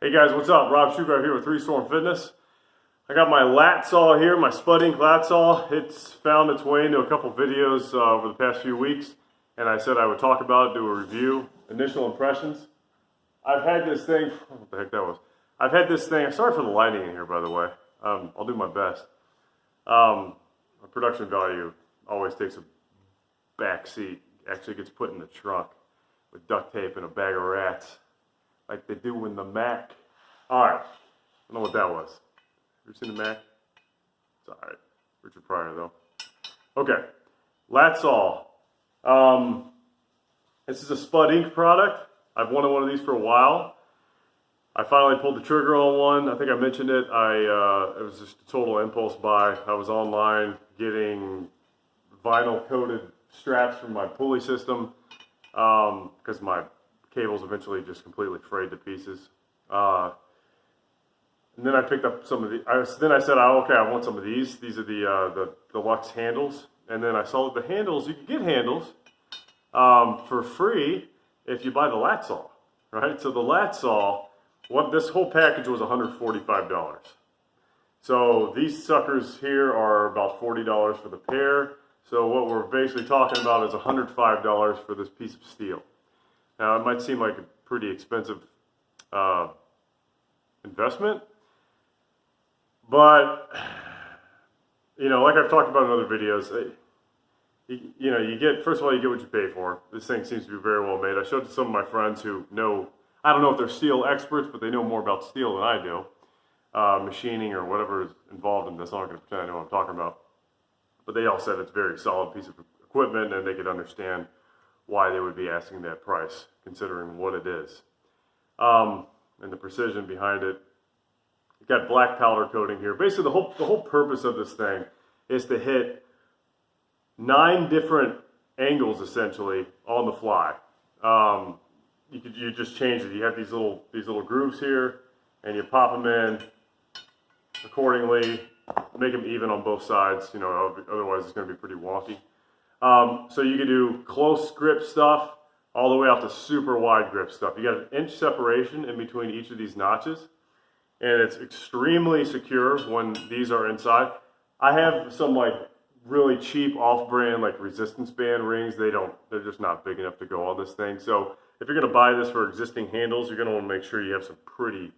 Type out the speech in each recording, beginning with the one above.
Hey guys, what's up? Rob Shugar here with 3 Storm Fitness. I got my lat saw here, my Spud Inc Lat Saw. It's found its way into a couple videos over the past few weeks, and I said I would talk about it, do a review, initial impressions. I've had this thing, what the heck that was? I've had this thing, sorry for the lighting in here by the way, I'll do my best. My production value always takes a back seat, actually gets put in the trunk with duct tape and a bag of rats, like they do in the Mac. Alright, I don't know what that was. You ever seen the Mac? It's alright. Richard Pryor though. Okay, lat saw. This is a Spud Inc product. I've wanted one of these for a while. I finally pulled the trigger on one. I think I mentioned it. It was just a total impulse buy. I was online getting vinyl coated straps for my pulley system because my cables eventually just completely frayed to pieces. And then I picked up some of the. Then I said, "Oh, okay, I want some of these. These are the deluxe handles." And then I saw that the handles, you can get handles for free if you buy the lat saw, right? So the lat saw, this whole package was $145. So these suckers here are about $40 for the pair. So what we're basically talking about is $105 for this piece of steel. Now it might seem like a pretty expensive investment, but you know, like I've talked about in other videos, you get, first of all, you get what you pay for. This thing seems to be very well made. I showed it to some of my friends who know, I don't know if they're steel experts, but they know more about steel than I do. Machining or whatever is involved in this. I'm not going to pretend I know what I'm talking about. But they all said it's a very solid piece of equipment and they could understand why they would be asking that price, considering what it is. And the precision behind it. You've got black powder coating here. Basically, the whole purpose of this thing is to hit 9 different angles, essentially, on the fly. You just change it. You have these little grooves here, and you pop them in accordingly, make them even on both sides. You know, otherwise it's going to be pretty wonky. So you can do close grip stuff all the way out to super wide grip stuff. You got an inch separation in between each of these notches, and it's extremely secure when these are inside. I have some like really cheap off-brand like resistance band rings. They're just not big enough to go on this thing. So if you're going to buy this for existing handles, you're going to want to make sure you have some pretty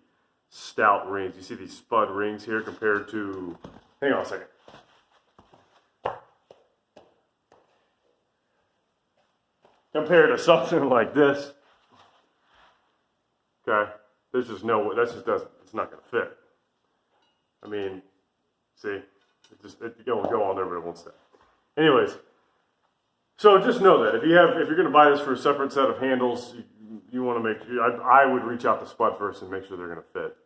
stout rings. You see these Spud rings here compared to, hang on a second. Compared to something like this, okay, there's just no way, it's not going to fit. I mean, see, it will go on there, but it won't stay. Anyways, so just know that if you're going to buy this for a separate set of handles, you want to make sure, I would reach out to Spud first and make sure they're going to fit.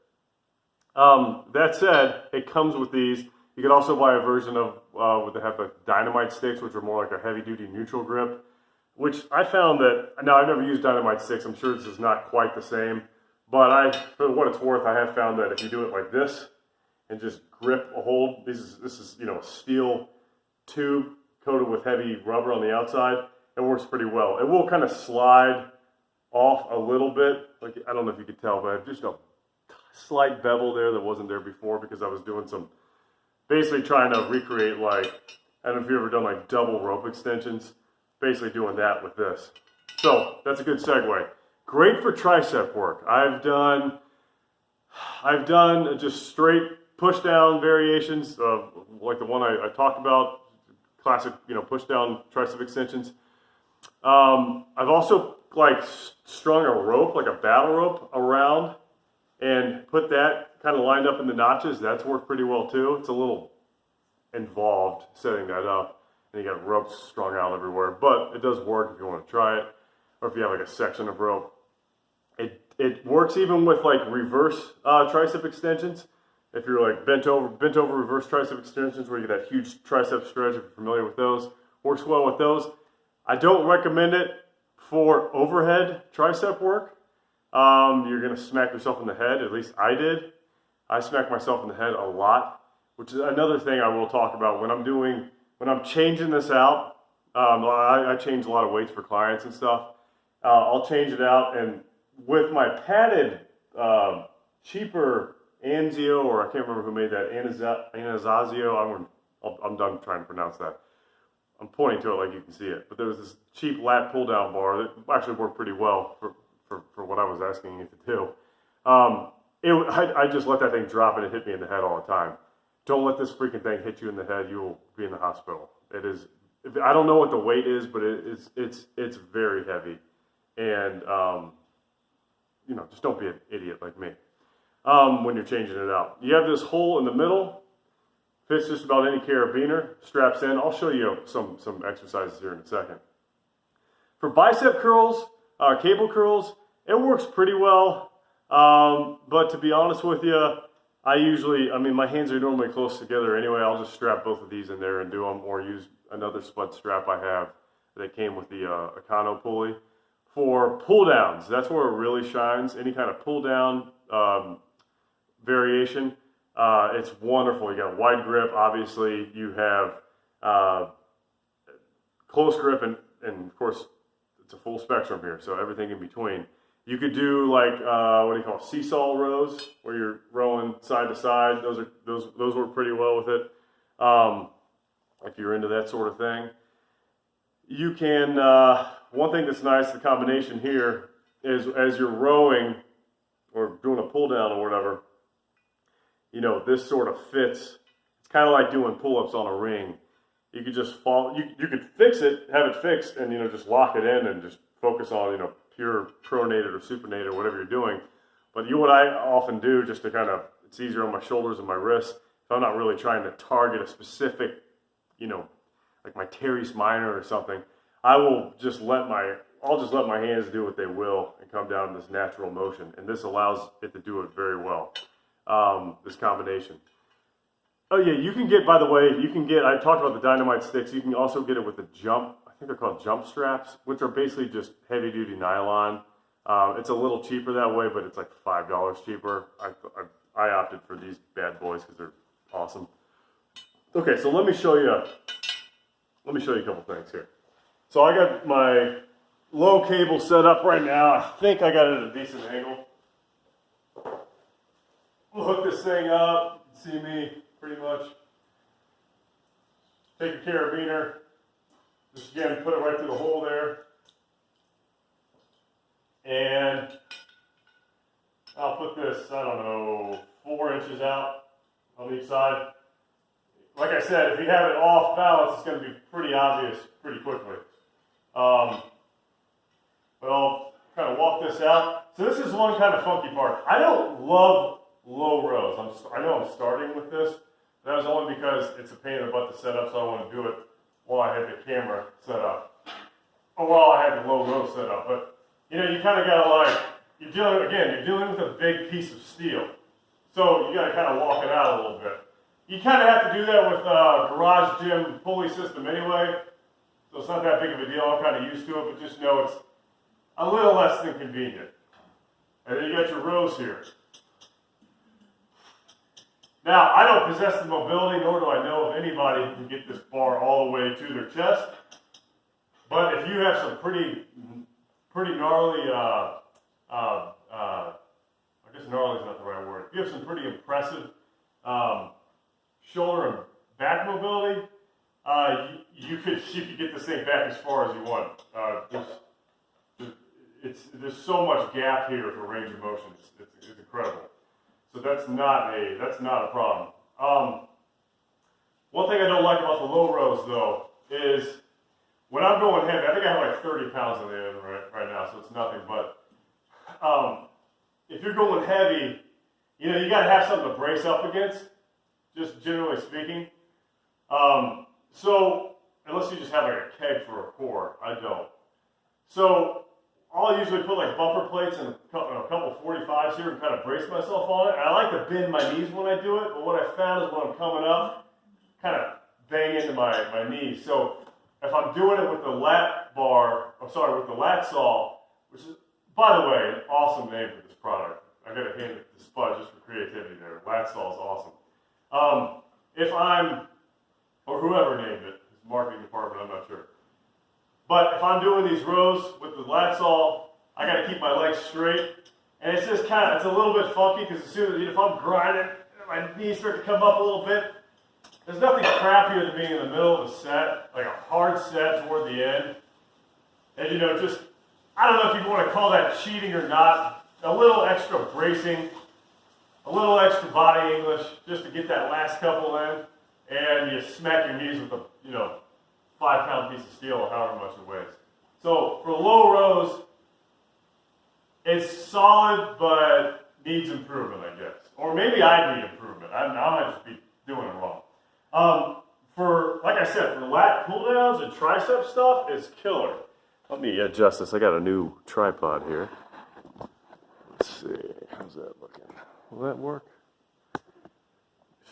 That said, it comes with these. You could also buy a version of what they have like dynamite sticks, which are more like a heavy-duty neutral grip. Which I found that, now I've never used dynamite sticks, I'm sure this is not quite the same, but for what it's worth, I have found that if you do it like this, and just grip a hold, this is you know, a steel tube coated with heavy rubber on the outside, it works pretty well. It will kind of slide off a little bit, like, I don't know if you could tell, but I have just a slight bevel there that wasn't there before because I was doing basically trying to recreate like, I don't know if you've ever done like double rope extensions, basically doing that with this. So that's a good segue. Great for tricep work. I've done just straight push down variations of like the one I talked about, classic, you know, push down tricep extensions. I've also like strung a rope, like a battle rope around and put that kind of lined up in the notches. That's worked pretty well too. It's a little involved setting that up. And you got ropes strung out everywhere, but it does work if you want to try it, or if you have like a section of rope. It works even with like reverse tricep extensions. If you're like bent over reverse tricep extensions, where you get that huge tricep stretch, if you're familiar with those, works well with those. I don't recommend it for overhead tricep work. You're gonna smack yourself in the head. At least I did. I smack myself in the head a lot, which is another thing I will talk about when I'm changing this out. I change a lot of weights for clients and stuff. I'll change it out, and with my padded cheaper Anzio, or I can't remember who made that, Anazazio. I'm done trying to pronounce that. I'm pointing to it like you can see it. But there was this cheap lat pull-down bar that actually worked pretty well for what I was asking it to do. I just let that thing drop and it hit me in the head all the time. Don't let this freaking thing hit you in the head. You will be in the hospital. It is. I don't know what the weight is, but it's very heavy, and you know, just don't be an idiot like me when you're changing it out. You have this hole in the middle. Fits just about any carabiner. Straps in. I'll show you some exercises here in a second. For bicep curls, cable curls, it works pretty well. But to be honest with you, I mean, my hands are normally close together anyway. I'll just strap both of these in there and do them, or use another Spud strap I have that came with the Econo pulley. For pull downs, that's where it really shines. Any kind of pull down variation, it's wonderful. You got a wide grip, obviously. You have close grip, and of course, it's a full spectrum here, so everything in between. You could do like what do you call it, seesaw rows, where you're rowing side to side. Those work pretty well with it. If you're into that sort of thing, you can. One thing that's nice, the combination here is as you're rowing or doing a pull down or whatever, you know, this sort of fits. It's kind of like doing pull-ups on a ring. You could just fall. You could fix it, have it fixed, and you know, just lock it in and just focus on, you know, pure pronated or supinated or whatever you're doing. But what I often do, just to kind of, it's easier on my shoulders and my wrists, if I'm not really trying to target a specific, you know, like my teres minor or something, I'll just let my hands do what they will and come down in this natural motion. And this allows it to do it very well, this combination. Oh yeah, you can get, by the way, I talked about the dynamite sticks. You can also get it with the jump. I think they're called jump straps, which are basically just heavy duty nylon. It's a little cheaper that way, but it's like $5 cheaper. I opted for these bad boys because they're awesome. Okay, so let me show you a couple things here. So I got my low cable set up right now. I think I got it at a decent angle. We'll hook this thing up. You can see me pretty much. Take a carabiner. Just again, put it right through the hole there. And I'll put this, I don't know, 4 inches out on each side. Like I said, if you have it off balance, it's going to be pretty obvious pretty quickly. But I'll kind of walk this out. So this is one kind of funky part. I don't love low rows. I know I'm starting with this. That was only because it's a pain in the butt to set up, so I want to do it while I had the camera set up. Or while I had the low row set up. But, you know, you kind of got to like, you're dealing with a big piece of steel. So you got to kind of walk it out a little bit. You kind of have to do that with garage gym pulley system anyway. So it's not that big of a deal. I'm kind of used to it, but just know it's a little less than convenient. And then you got your rows here. Now, I don't possess the mobility, nor do I know of anybody who can get this bar all the way to their chest. But if you have some pretty gnarly, I guess gnarly is not the right word. If you have some pretty impressive shoulder and back mobility, you could get this thing back as far as you want. There's so much gap here for range of motion. It's incredible. So that's not a problem. One thing I don't like about the low rows though is when I'm going heavy. I think I have like 30 pounds in the end right now, so it's nothing. But if you're going heavy, you know, you got to have something to brace up against. Just generally speaking. So unless you just have like a keg for a core, I don't. So I'll usually put like bumper plates and a couple 45s here and kind of brace myself on it. And I like to bend my knees when I do it, but what I found is when I'm coming up, kind of bang into my knees. So if I'm doing it with the lat saw, which is, by the way, an awesome name for this product. I got to hand it to Spud just for creativity there. Lat saw is awesome. If I'm, or whoever named it, his marketing department, I'm not sure. But if I'm doing these rows with the lat saw, I got to keep my legs straight. And it's just kind of, it's a little bit funky because as soon as, if I'm grinding, my knees start to come up a little bit. There's nothing crappier than being in the middle of a set, like a hard set toward the end. And you know, just, I don't know if you want to call that cheating or not, a little extra bracing, a little extra body English, just to get that last couple in, and you smack your knees with a, you know, 5-pound piece of steel or however much it weighs. So for low rows, it's solid, but needs improvement, I guess. Or maybe I need improvement. I might just be doing it wrong. For, like I said, for lat pull downs and tricep stuff, it's killer. Let me adjust this. I got a new tripod here. Let's see. How's that looking? Will that work?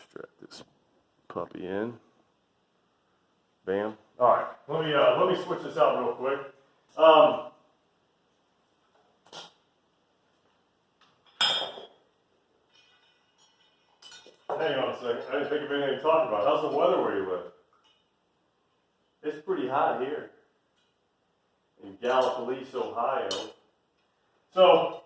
Strap this puppy in. Bam. All right. Let me switch this out real quick. Hang on a second. I didn't think of anything to talk about. How's the weather where you live? It's pretty hot here. In Gallipolis, Ohio. So,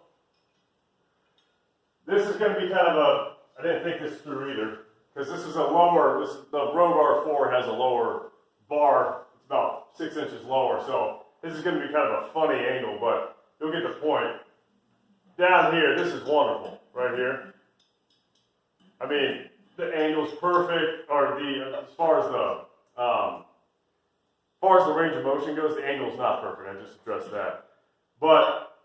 this is going to be kind of a, I didn't think this through either, because this is a lower, the Rogar 4 has a lower bar. It's about 6 inches lower, so this is going to be kind of a funny angle, but you'll get the point. Down here, this is wonderful, right here. I mean, the angle's perfect, or as far as the range of motion goes, the angle's not perfect. I just addressed that. But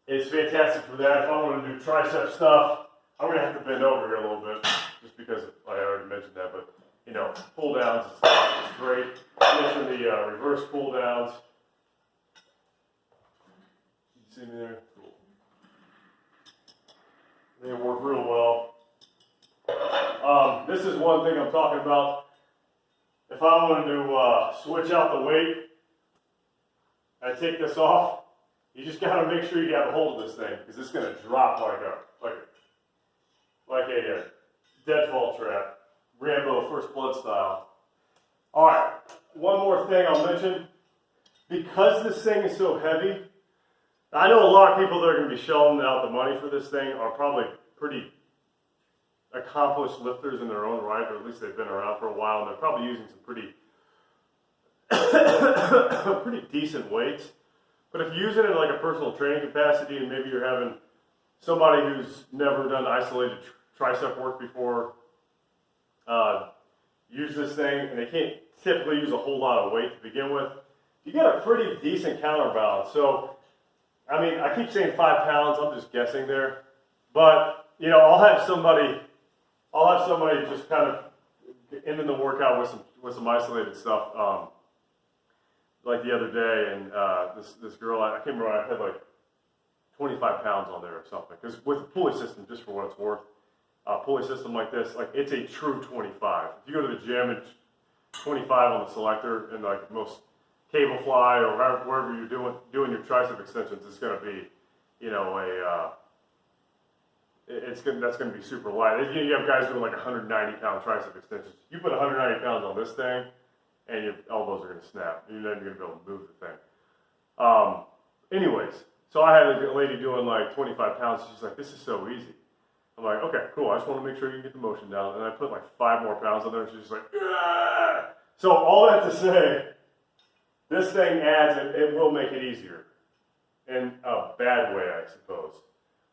it's fantastic for that. If I want to do tricep stuff, I'm going to have to bend over here a little bit, just because I already mentioned that. But, you know, pull downs is great. I mentioned the reverse pull downs. You see me there? Cool. They work real well. This is one thing I'm talking about. If I wanted to switch out the weight, I take this off. You just got to make sure you have a hold of this thing, because it's going to drop like a deadfall trap, Rambo First Blood style. All right, one more thing I'll mention. Because this thing is so heavy, I know a lot of people that are going to be shelling out the money for this thing are probably pretty accomplished lifters in their own right, or at least they've been around for a while, and they're probably using some pretty pretty decent weights. But if you use it in like a personal training capacity, and maybe you're having somebody who's never done isolated tricep work before use this thing, and they can't typically use a whole lot of weight to begin with, you get a pretty decent counterbalance. So, I mean, I keep saying 5 pounds, I'm just guessing there, but you know, I'll have somebody just kind of ending the workout with some isolated stuff. Like the other day, and this girl, I can't remember, I had like 25 pounds on there or something. Because with a pulley system, just for what it's worth, a pulley system like this, like it's a true 25. If you go to the gym and 25 on the selector, and like most cable fly or wherever you're doing your tricep extensions, it's going to be, you know, that's going to be super light. You have guys doing like 190-pound tricep extensions. You put 190 pounds on this thing, and your elbows are going to snap. You're not even going to be able to move the thing. Anyways, so I had a lady doing like 25 pounds. She's like, this is so easy. I'm like, okay, cool. I just want to make sure you can get the motion down. And I put like 5 more pounds on there, and she's just like, ah! So all that to say, this thing adds, and it will make it easier. In a bad way, I suppose.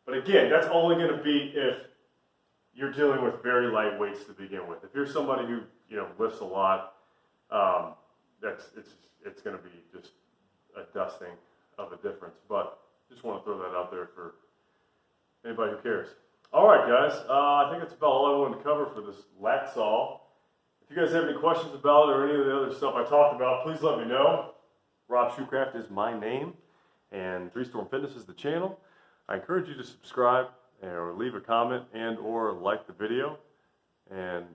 But again, that's only going to be if you're dealing with very light weights to begin with. If you're somebody who, you know, lifts a lot, it's going to be just a dusting of a difference. But just want to throw that out there for anybody who cares. All right, guys. I think that's about all I wanted to cover for this lat saw. If you guys have any questions about it or any of the other stuff I talked about, please let me know. Rob Shoecraft is my name, and 3 Storm Fitness is the channel. I encourage you to subscribe or leave a comment and or like the video. And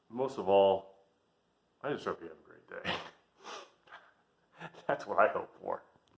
most of all, I just hope you have a great day. That's what I hope for.